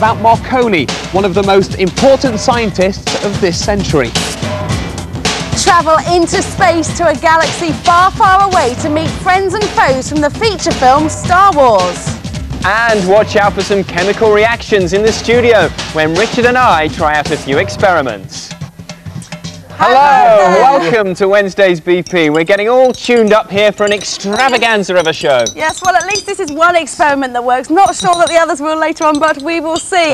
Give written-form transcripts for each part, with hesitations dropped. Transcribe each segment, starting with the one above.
About Marconi, one of the most important scientists of this century. Travel into space to a galaxy far, far away to meet friends and foes from the feature film Star Wars. And watch out for some chemical reactions in the studio when Richard and I try out a few experiments. Hello, welcome to Wednesday's BP. We're getting all tuned up here for an extravaganza of a show. Yes, well, at least this is one experiment that works. Not sure that the others will later on, but we will see.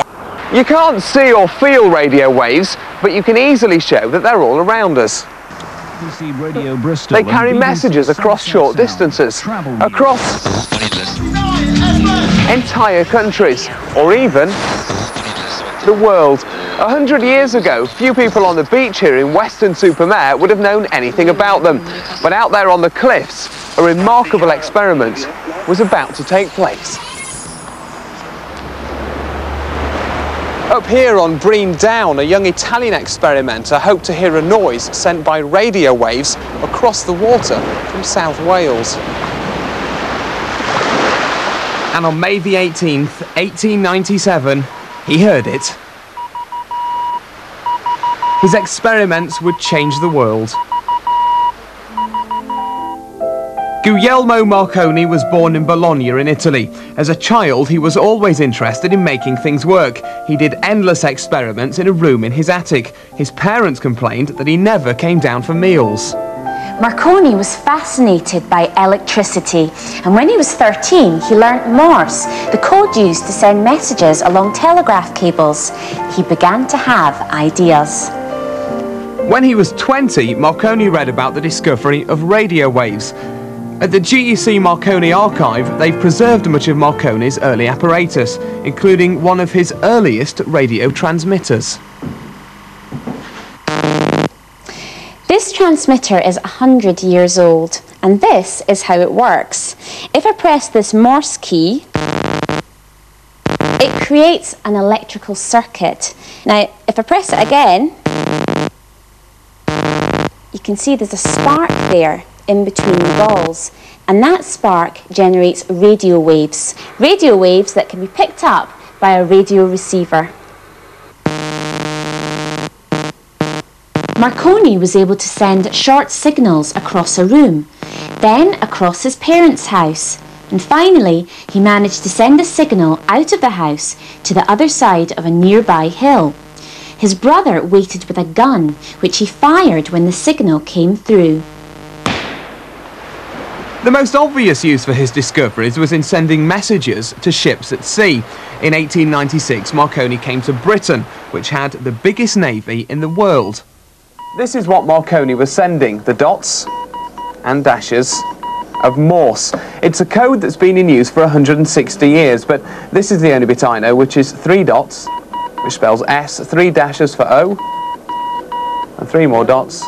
You can't see or feel radio waves, but you can easily show that they're all around us. Radio Bristol they carry messages across short distances, across entire countries, or even the world. 100 years ago, few people on the beach here in Weston-super-Mare would have known anything about them. But out there on the cliffs, a remarkable experiment was about to take place. Up here on Brean Down, a young Italian experimenter hoped to hear a noise sent by radio waves across the water from South Wales. And on May the 18th, 1897, he heard it. His experiments would change the world. Guglielmo Marconi was born in Bologna in Italy. As a child, he was always interested in making things work. He did endless experiments in a room in his attic. His parents complained that he never came down for meals. Marconi was fascinated by electricity, and when he was 13, he learnt Morse, the code used to send messages along telegraph cables. He began to have ideas. When he was 20, Marconi read about the discovery of radio waves. At the GEC Marconi archive, they've preserved much of Marconi's early apparatus, including one of his earliest radio transmitters. This transmitter is 100 years old, and this is how it works. If I press this Morse key, it creates an electrical circuit. Now, if I press it again, you can see there's a spark there in between the balls, and that spark generates radio waves that can be picked up by a radio receiver. Marconi was able to send short signals across a room, then across his parents' house, and finally he managed to send a signal out of the house to the other side of a nearby hill. His brother waited with a gun, which he fired when the signal came through. The most obvious use for his discoveries was in sending messages to ships at sea. In 1896, Marconi came to Britain, which had the biggest navy in the world. This is what Marconi was sending, the dots and dashes of Morse. It's a code that's been in use for 160 years, but this is the only bit I know, which is 3 dots, which spells S, 3 dashes for O, and 3 more dots,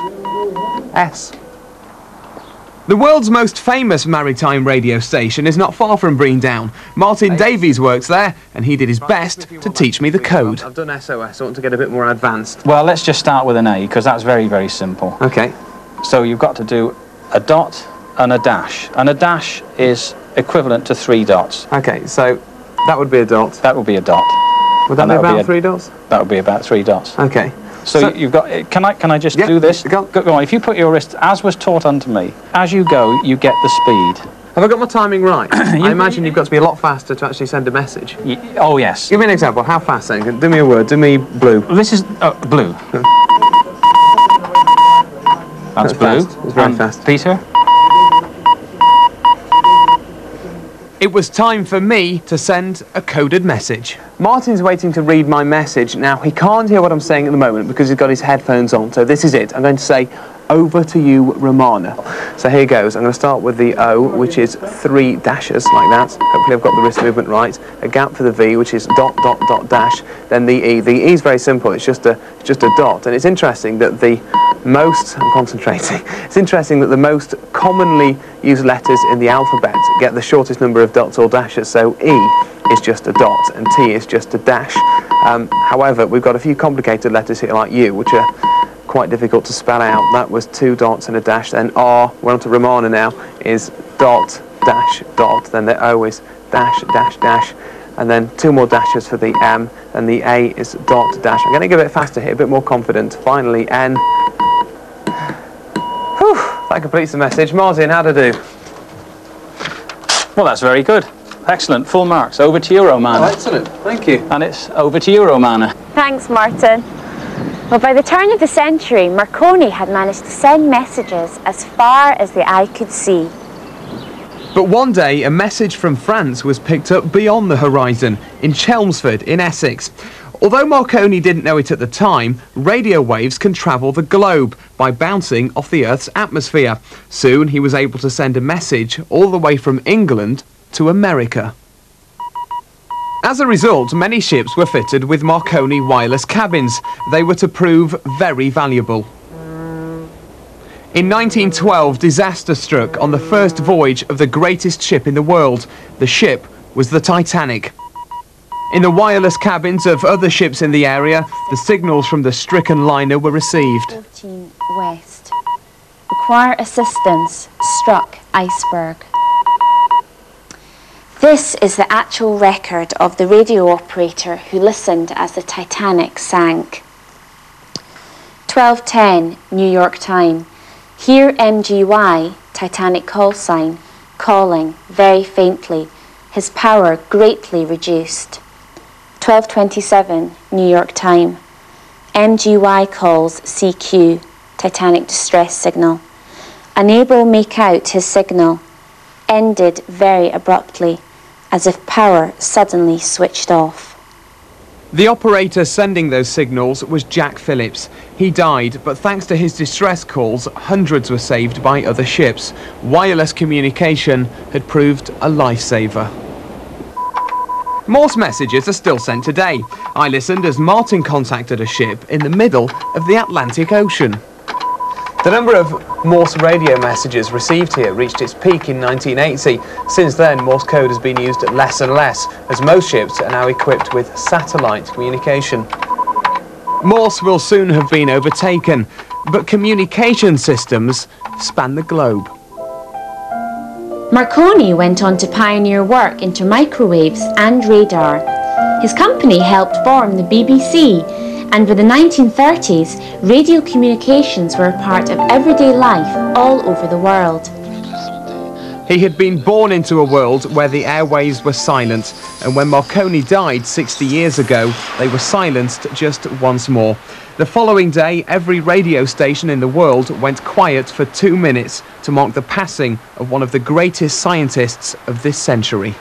S. The world's most famous maritime radio station is not far from Brean Down. Martin Davies works there, and he did his best to teach me the code. I've done SOS, I want to get a bit more advanced. Well, let's just start with an A, because that's very, very simple. Okay. So you've got to do a dot and a dash is equivalent to 3 dots. Okay, so that would be a dot. That would be a dot. Would that be about 3 dots? That would be about 3 dots. Okay. So you've got, can I just do this? Go on, if you put your wrist, as was taught unto me, as you go, you get the speed. Have I got my timing right? I imagine you've got to be a lot faster to actually send a message. Oh, yes. Give me an example. How fast then? Do me a word. Do me blue. This is blue. That's blue. Fast. It's very fast. Peter? It was time for me to send a coded message. Martin's waiting to read my message. Now, he can't hear what I'm saying at the moment because he's got his headphones on, so this is it. I'm going to say, over to you, Romana. So here goes. I'm going to start with the O, which is 3 dashes, like that. Hopefully I've got the wrist movement right. A gap for the V, which is dot, dot, dot, dash. Then the E. The E is very simple. It's just a dot. And it's interesting that the most, I'm concentrating, it's interesting that the most commonly used letters in the alphabet get the shortest number of dots or dashes. So E is just a dot and T is just a dash. However, we've got a few complicated letters here like U, which are quite difficult to spell out. That was 2 dots and a dash. Then R, we're on to Romana now, is dot, dash, dot. Then the O is dash, dash, dash. and then 2 more dashes for the M, and the A is dot dash. I'm going to go a bit faster here, a bit more confident. Finally, N. Whew, that completes the message. Martin, how'd I do? Well, that's very good. Excellent. Full marks. Over to you, Romana. Oh, excellent. Thank you. And it's over to you, Romana. Thanks, Martin. Well, by the turn of the century, Marconi had managed to send messages as far as the eye could see. But one day, a message from France was picked up beyond the horizon, in Chelmsford, in Essex. Although Marconi didn't know it at the time, radio waves can travel the globe by bouncing off the Earth's atmosphere. Soon, he was able to send a message all the way from England to America. As a result, many ships were fitted with Marconi wireless cabins. They were to prove very valuable. In 1912, disaster struck on the first voyage of the greatest ship in the world. The ship was the Titanic. In the wireless cabins of other ships in the area, the signals from the stricken liner were received. 14 west. Require assistance. Struck iceberg. This is the actual record of the radio operator who listened as the Titanic sank. 12:10 New York time. Here MGY, Titanic call sign, calling very faintly, his power greatly reduced. 12:27 New York time. MGY calls CQ, Titanic distress signal. Unable make out his signal. Ended very abruptly, as if power suddenly switched off. The operator sending those signals was Jack Phillips. He died, but thanks to his distress calls, hundreds were saved by other ships. Wireless communication had proved a lifesaver. Morse messages are still sent today. I listened as Martin contacted a ship in the middle of the Atlantic Ocean. The number of Morse radio messages received here reached its peak in 1980. Since then, Morse code has been used less and less, as most ships are now equipped with satellite communication. Morse will soon have been overtaken, but communication systems span the globe. Marconi went on to pioneer work into microwaves and radar. His company helped form the BBC, and by the 1930s, radio communications were a part of everyday life all over the world. He had been born into a world where the airwaves were silent, and when Marconi died 60 years ago, they were silenced just once more. The following day, every radio station in the world went quiet for 2 minutes to mark the passing of one of the greatest scientists of this century.